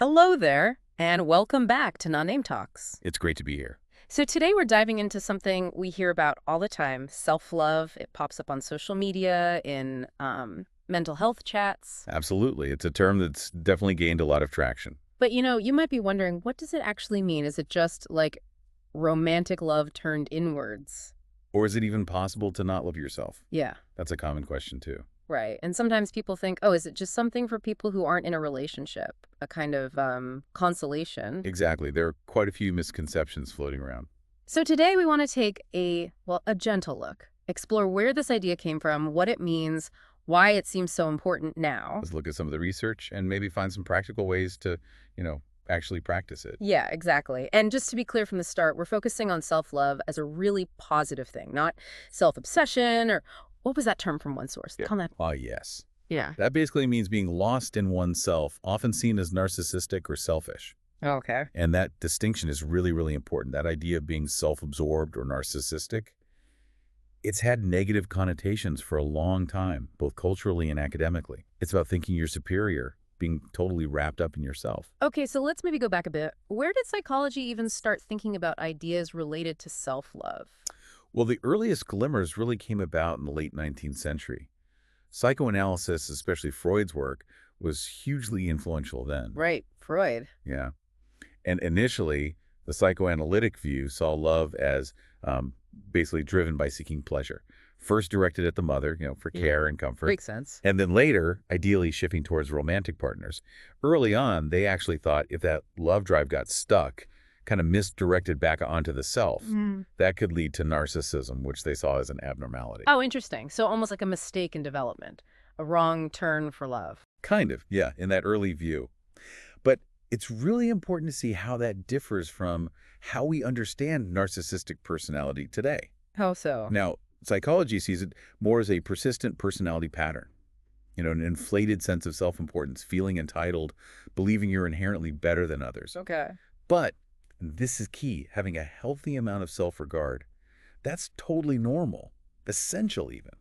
Hello there, and welcome back to Non Name Talks. It's great to be here. So, today we're diving into something we hear about all the time, self love. It pops up on social media, in mental health chats. Absolutely. It's a term that's definitely gained a lot of traction. But you might be wondering, what does it actually mean? Is it just like romantic love turned inwards? Or is it even possible to not love yourself? Yeah, That's a common question, too. right. And sometimes people think, oh, is it just something for people who aren't in a relationship? A kind of consolation. Exactly. There are quite a few misconceptions floating around. So today we want to take a gentle look, explore where this idea came from, what it means, why it seems so important now. Let's look at some of the research and maybe find some practical ways to, actually practice it. Yeah, exactly. And just to be clear from the start, we're focusing on self-love as a really positive thing, not self-obsession or what was that term from one source? Yeah. Call that. Ah, yes. Yeah. That basically means being lost in oneself, often seen as narcissistic or selfish. Okay. And that distinction is really, really important. That idea of being self-absorbed or narcissistic, it's had negative connotations for a long time, both culturally and academically. It's about thinking you're superior, being totally wrapped up in yourself. Okay, so let's maybe go back a bit. Where did psychology even start thinking about ideas related to self-love? Well, the earliest glimmers really came about in the late 19th century. Psychoanalysis, especially Freud's work, was hugely influential then. Right, Freud. Yeah. And initially, the psychoanalytic view saw love as basically driven by seeking pleasure. First directed at the mother, for Yeah. care and comfort. Makes sense. And then later, ideally shifting towards romantic partners. Early on, they actually thought if that love drive got stuck, kind of misdirected back onto the self, that could lead to narcissism, which they saw as an abnormality. Oh, interesting. So almost like a mistake in development, a wrong turn for love. Kind of, yeah, in that early view. But it's really important to see how that differs from how we understand narcissistic personality today. How so? Now, psychology sees it more as a persistent personality pattern. An inflated sense of self-importance, feeling entitled, believing you're inherently better than others. Okay. But this is key, having a healthy amount of self-regard. That's totally normal, essential even.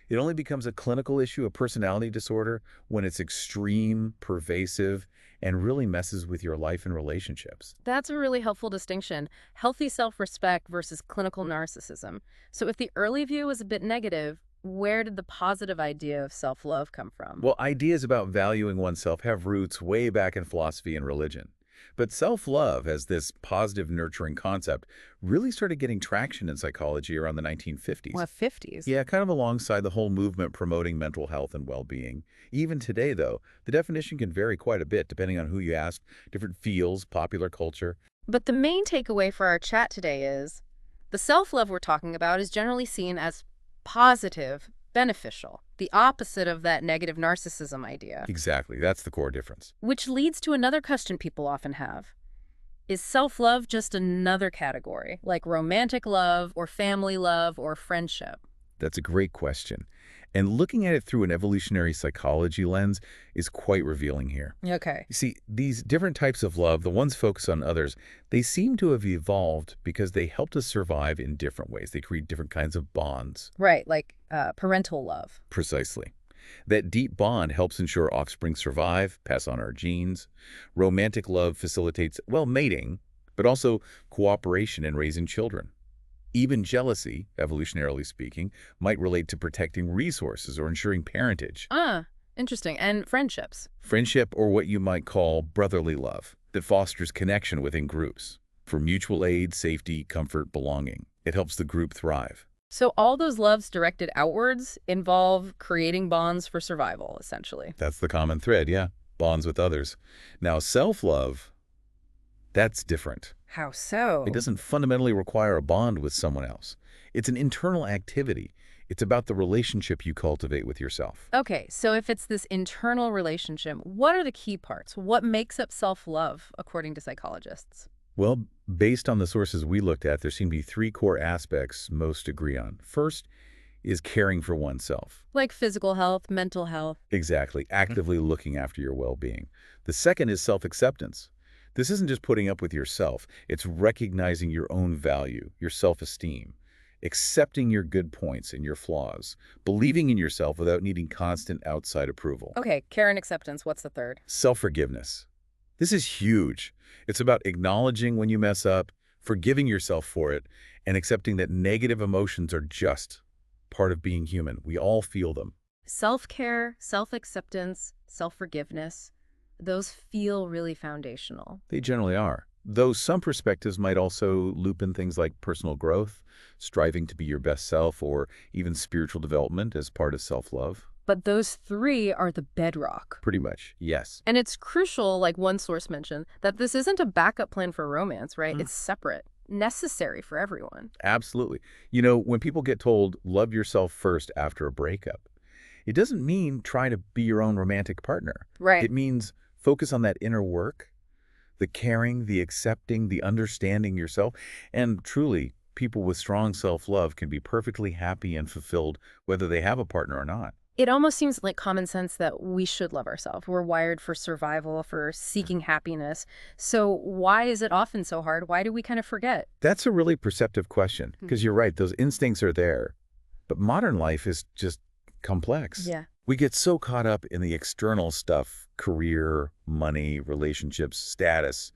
It only becomes a clinical issue, a personality disorder, when it's extreme, pervasive, and really messes with your life and relationships. That's a really helpful distinction. Healthy self-respect versus clinical narcissism. So if the early view was a bit negative, where did the positive idea of self-love come from? Well, ideas about valuing oneself have roots way back in philosophy and religion. But self-love, as this positive, nurturing concept, really started getting traction in psychology around the 1950s. What, 50s? Yeah, kind of alongside the whole movement promoting mental health and well-being. Even today, though, the definition can vary quite a bit depending on who you ask, different fields, popular culture. But the main takeaway for our chat today is the self-love we're talking about is generally seen as positive, beneficial, the opposite of that negative narcissism idea. Exactly, that's the core difference. Which leads to another question people often have. Is self-love just another category, like romantic love or family love or friendship? That's a great question. And looking at it through an evolutionary psychology lens is quite revealing here. Okay. You see, these different types of love, the ones focused on others, they seem to have evolved because they helped us survive in different ways. They create different kinds of bonds. Right, like parental love. Precisely. That deep bond helps ensure offspring survive, pass on our genes. Romantic love facilitates, mating, but also cooperation in raising children. Even jealousy, evolutionarily speaking, might relate to protecting resources or ensuring parentage. Interesting. And friendships. Friendship, or what you might call brotherly love, that fosters connection within groups for mutual aid, safety, comfort, belonging. It helps the group thrive. So all those loves directed outwards involve creating bonds for survival, essentially. That's the common thread, yeah. Bonds with others. Now, self-love, that's different. How so? It doesn't fundamentally require a bond with someone else. It's an internal activity. It's about the relationship you cultivate with yourself. Okay, so if it's this internal relationship, what are the key parts? What makes up self-love, according to psychologists? Well, based on the sources we looked at, there seem to be three core aspects most agree on. First is caring for oneself. Like physical health, mental health. Exactly, actively looking after your well-being. The second is self-acceptance. This isn't just putting up with yourself. It's recognizing your own value, your self-esteem, accepting your good points and your flaws, believing in yourself without needing constant outside approval. Okay, care and acceptance. What's the third? Self-forgiveness. This is huge. It's about acknowledging when you mess up, forgiving yourself for it, and accepting that negative emotions are just part of being human. We all feel them. Self-care, self-acceptance, self-forgiveness, those feel really foundational. They generally are. Though some perspectives might also loop in things like personal growth, striving to be your best self, or even spiritual development as part of self-love. But those three are the bedrock. Pretty much, yes. And it's crucial, like one source mentioned, that this isn't a backup plan for romance, right? Mm. It's separate, necessary for everyone. Absolutely. When people get told, love yourself first after a breakup, it doesn't mean try to be your own romantic partner. Right. It means focus on that inner work, the caring, the accepting, the understanding yourself. And truly, people with strong self-love can be perfectly happy and fulfilled whether they have a partner or not. It almost seems like common sense that we should love ourselves. We're wired for survival, for seeking happiness. So why is it often so hard? Why do we kind of forget? That's a really perceptive question, because you're right, those instincts are there. But modern life is just complex. Yeah. We get so caught up in the external stuff, career, money, relationships, status,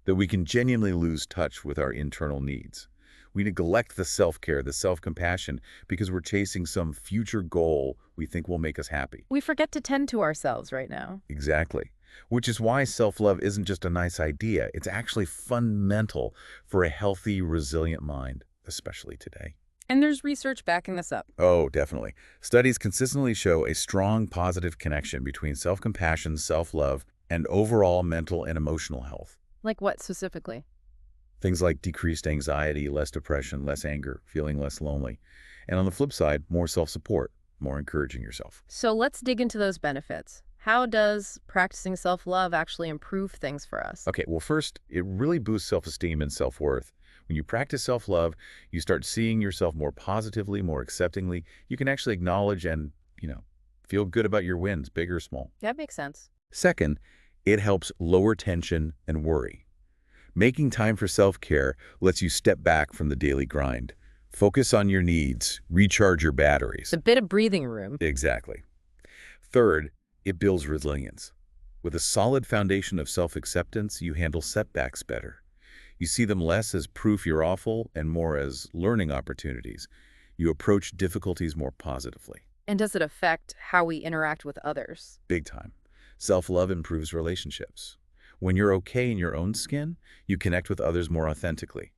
that we can genuinely lose touch with our internal needs. We neglect the self-care, the self-compassion, because we're chasing some future goal we think will make us happy. We forget to tend to ourselves right now. Exactly. Which is why self-love isn't just a nice idea. It's actually fundamental for a healthy, resilient mind, especially today. And there's research backing this up. Oh, definitely. Studies consistently show a strong positive connection between self-compassion, self-love, and overall mental and emotional health. Like what specifically? Things like decreased anxiety, less depression, less anger, feeling less lonely. And on the flip side, more self-support, more encouraging yourself. So let's dig into those benefits. How does practicing self-love actually improve things for us? Okay, well, first, it really boosts self-esteem and self-worth. When you practice self-love, you start seeing yourself more positively, more acceptingly. You can actually acknowledge and, feel good about your wins, big or small. That makes sense. Second, it helps lower tension and worry. Making time for self-care lets you step back from the daily grind. Focus on your needs, recharge your batteries. It's a bit of breathing room. Exactly. Third, it builds resilience. With a solid foundation of self-acceptance, you handle setbacks better. You see them less as proof you're awful and more as learning opportunities. You approach difficulties more positively. And does it affect how we interact with others? Big time. Self-love improves relationships. When you're okay in your own skin, you connect with others more authentically.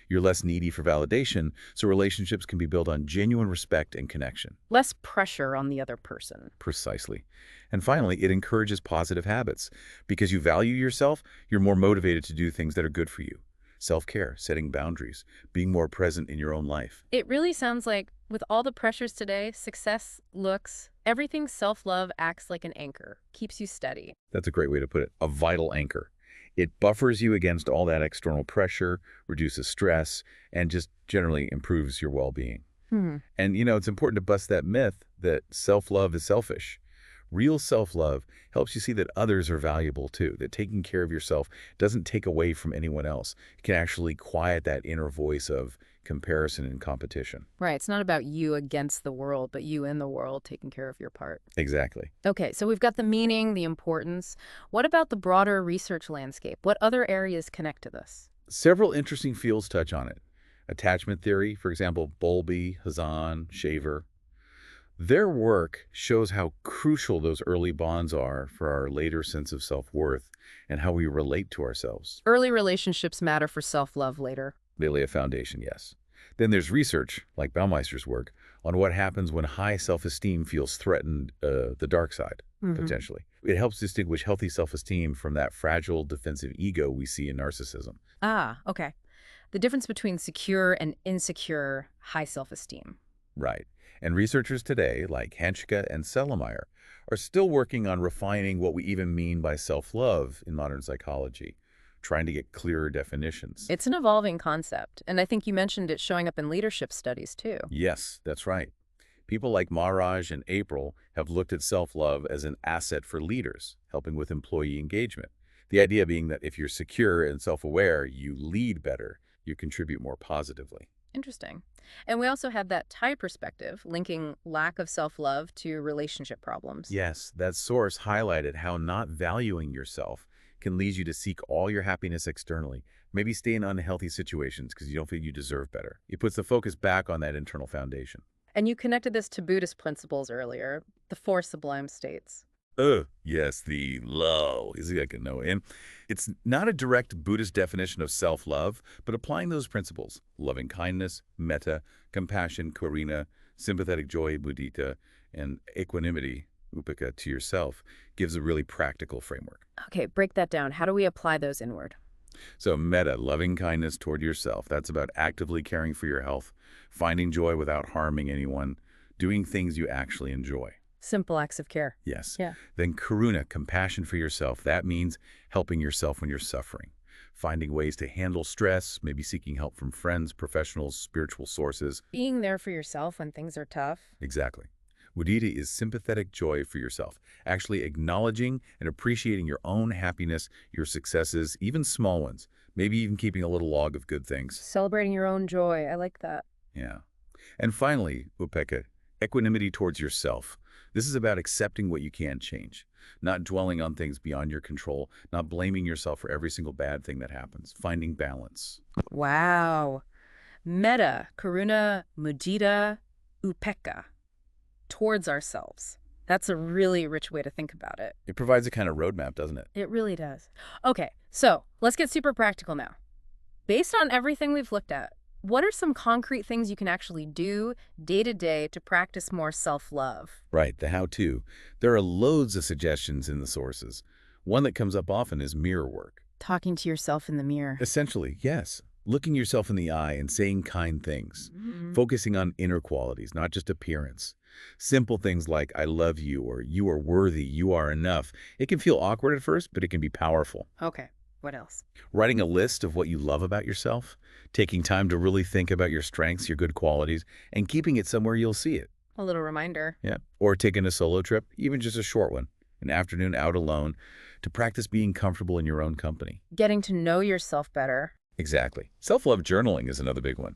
You're less needy for validation, so relationships can be built on genuine respect and connection. Less pressure on the other person. Precisely. And finally, it encourages positive habits. Because you value yourself, you're more motivated to do things that are good for you. Self-care, setting boundaries, being more present in your own life. It really sounds like, with all the pressures today, success, looks, everything, self-love acts like an anchor, keeps you steady. That's a great way to put it, a vital anchor. It buffers you against all that external pressure, reduces stress, and just generally improves your well-being. And, it's important to bust that myth that self-love is selfish. Real self-love helps you see that others are valuable too, that taking care of yourself doesn't take away from anyone else. It can actually quiet that inner voice of comparison and competition. Right. It's not about you against the world, but you in the world taking care of your part. Exactly. Okay, so we've got the meaning, the importance. What about the broader research landscape? What other areas connect to this? Several interesting fields touch on it. Attachment theory, for example, Bowlby, Hazan, Shaver. Their work shows how crucial those early bonds are for our later sense of self-worth and how we relate to ourselves. Early relationships matter for self-love later. They lay a foundation, yes. Then there's research, like Baumeister's work, on what happens when high self-esteem feels threatened, the dark side, potentially. It helps distinguish healthy self-esteem from that fragile defensive ego we see in narcissism. Ah, okay. The difference between secure and insecure high self-esteem. Right. And researchers today, like Hanschke and Sellemeyer, are still working on refining what we even mean by self-love in modern psychology, trying to get clearer definitions. It's an evolving concept, and I think you mentioned it showing up in leadership studies too. Yes, that's right. People like Maharaj and April have looked at self-love as an asset for leaders, helping with employee engagement. The idea being that if you're secure and self-aware, you lead better, you contribute more positively. Interesting. And we also have that Thai perspective, linking lack of self-love to relationship problems. Yes, that source highlighted how not valuing yourself can lead you to seek all your happiness externally. Maybe stay in unhealthy situations because you don't feel you deserve better. It puts the focus back on that internal foundation. And you connected this to Buddhist principles earlier, the four sublime states. Yes, the low is like a no. And it's not a direct Buddhist definition of self-love, but applying those principles, loving kindness, metta, compassion, karuna, sympathetic joy, mudita, and equanimity, upeka, to yourself, gives a really practical framework. Okay, break that down. How do we apply those inward? So metta, loving kindness toward yourself, that's about actively caring for your health, finding joy without harming anyone, doing things you actually enjoy. Simple acts of care. Yes. Yeah. Then karuna, compassion for yourself. That means helping yourself when you're suffering, finding ways to handle stress, maybe seeking help from friends, professionals, spiritual sources. Being there for yourself when things are tough. Exactly. Mudita is sympathetic joy for yourself, actually acknowledging and appreciating your own happiness, your successes, even small ones, maybe even keeping a little log of good things. Celebrating your own joy. I like that. Yeah. And finally, upeka, equanimity towards yourself. This is about accepting what you can't change, not dwelling on things beyond your control, not blaming yourself for every single bad thing that happens, finding balance. Wow. Metta, karuna, mudita, upekkha. Towards ourselves. That's a really rich way to think about it. It provides a kind of roadmap, doesn't it? It really does. Okay, so let's get super practical now. Based on everything we've looked at, what are some concrete things you can actually do day to day to practice more self-love? Right, the how-to. There are loads of suggestions in the sources. One that comes up often is mirror work. Talking to yourself in the mirror. Essentially, yes. Looking yourself in the eye and saying kind things. Focusing on inner qualities, not just appearance. Simple things like, I love you, or you are worthy, you are enough. It can feel awkward at first, but it can be powerful. Okay, what else? Writing a list of what you love about yourself, taking time to really think about your strengths, your good qualities, and keeping it somewhere you'll see it. A little reminder. Yeah. Or taking a solo trip, even just a short one, an afternoon out alone, to practice being comfortable in your own company. Getting to know yourself better. Exactly. Self-love journaling is another big one.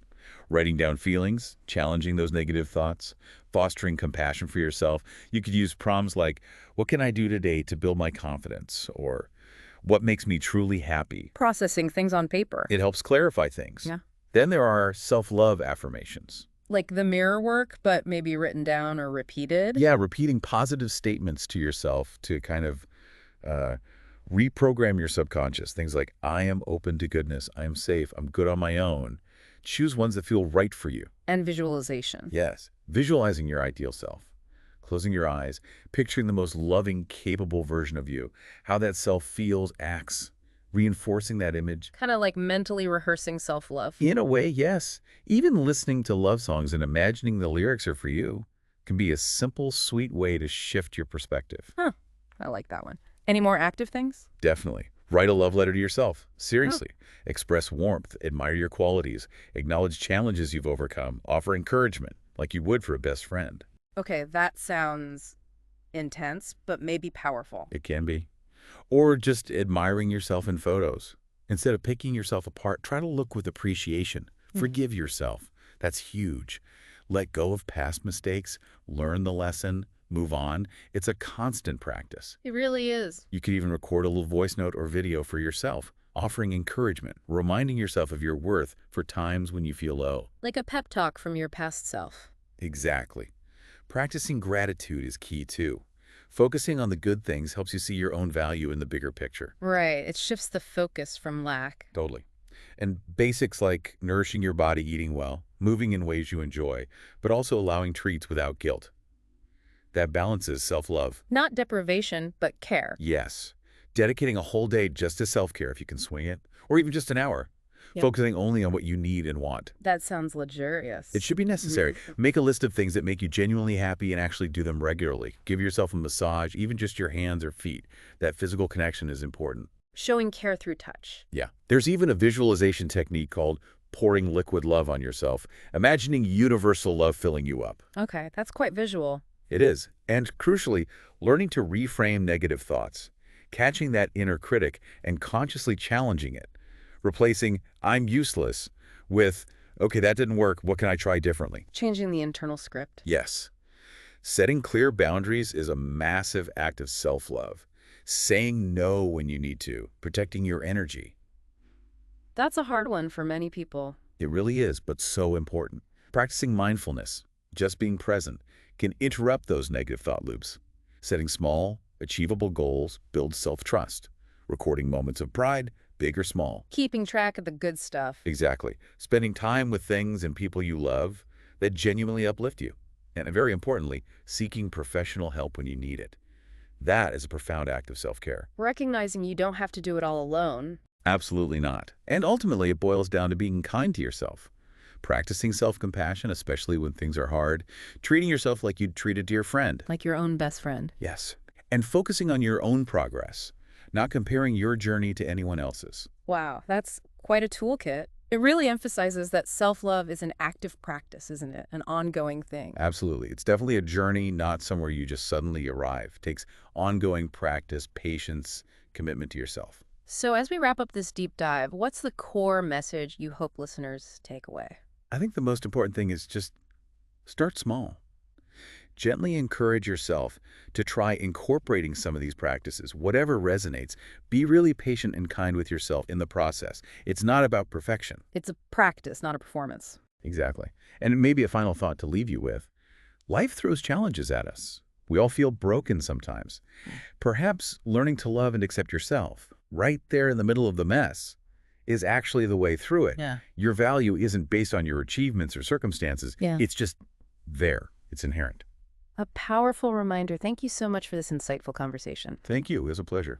Writing down feelings, challenging those negative thoughts, fostering compassion for yourself. You could use prompts like, what can I do today to build my confidence? Or what makes me truly happy? Processing things on paper. It helps clarify things. Yeah. Then there are self-love affirmations. Like the mirror work, but maybe written down or repeated. Yeah, repeating positive statements to yourself to kind of reprogram your subconscious. Things like, I am open to goodness. I am safe. I'm good on my own. Choose ones that feel right for you. And visualization. Yes. Visualizing your ideal self. Closing your eyes, picturing the most loving, capable version of you, how that self feels, acts, reinforcing that image. Kind of like mentally rehearsing self-love. In a way, yes. Even listening to love songs and imagining the lyrics are for you can be a simple, sweet way to shift your perspective. Huh. I like that one. Any more active things? Definitely. Write a love letter to yourself. Seriously. Express warmth, admire your qualities, acknowledge challenges you've overcome, offer encouragement, like you would for a best friend. Okay, that sounds intense, but maybe powerful. It can be. Or just admiring yourself in photos. Instead of picking yourself apart, try to look with appreciation. Forgive yourself. That's huge. Let go of past mistakes, learn the lesson, move on. It's a constant practice. It really is. You could even record a little voice note or video for yourself, offering encouragement, reminding yourself of your worth for times when you feel low. Like a pep talk from your past self. Exactly. Practicing gratitude is key too. Focusing on the good things helps you see your own value in the bigger picture. Right. It shifts the focus from lack. Totally. And basics like nourishing your body, eating well, moving in ways you enjoy, but also allowing treats without guilt. That balances self-love. Not deprivation, but care. Yes. Dedicating a whole day just to self-care if you can swing it, or even just an hour. Yep. Focusing only on what you need and want. That sounds luxurious. It should be necessary. Make a list of things that make you genuinely happy and actually do them regularly. Give yourself a massage, even just your hands or feet. That physical connection is important. Showing care through touch. Yeah. There's even a visualization technique called pouring liquid love on yourself, imagining universal love filling you up. Okay, that's quite visual. It is. And crucially, learning to reframe negative thoughts, catching that inner critic and consciously challenging it, replacing I'm useless with, okay, that didn't work, what can I try differently? Changing the internal script. Yes. Setting clear boundaries is a massive act of self-love. saying no when you need to, protecting your energy. That's a hard one for many people. It really is, but so important. Practicing mindfulness, just being present, can interrupt those negative thought loops. Setting small, achievable goals builds self-trust. Recording moments of pride, big or small. Keeping track of the good stuff. Exactly. Spending time with things and people you love that genuinely uplift you. And very importantly, seeking professional help when you need it. That is a profound act of self-care. Recognizing you don't have to do it all alone. Absolutely not. And ultimately, it boils down to being kind to yourself. Practicing self-compassion, especially when things are hard. Treating yourself like you'd treat a dear friend. Like your own best friend. Yes. And focusing on your own progress, not comparing your journey to anyone else's. Wow, that's quite a toolkit. It really emphasizes that self-love is an active practice, isn't it? An ongoing thing. Absolutely. It's definitely a journey, not somewhere you just suddenly arrive. It takes ongoing practice, patience, commitment to yourself. So as we wrap up this deep dive, what's the core message you hope listeners take away? I think the most important thing is just start small. Gently encourage yourself to try incorporating some of these practices, whatever resonates. Be really patient and kind with yourself in the process. It's not about perfection. It's a practice, not a performance. Exactly. And maybe a final thought to leave you with. Life throws challenges at us. We all feel broken sometimes. Perhaps learning to love and accept yourself, right there in the middle of the mess, is actually the way through it. Yeah. Your value isn't based on your achievements or circumstances. Yeah. It's just there. It's inherent. A powerful reminder. Thank you so much for this insightful conversation. Thank you. It was a pleasure.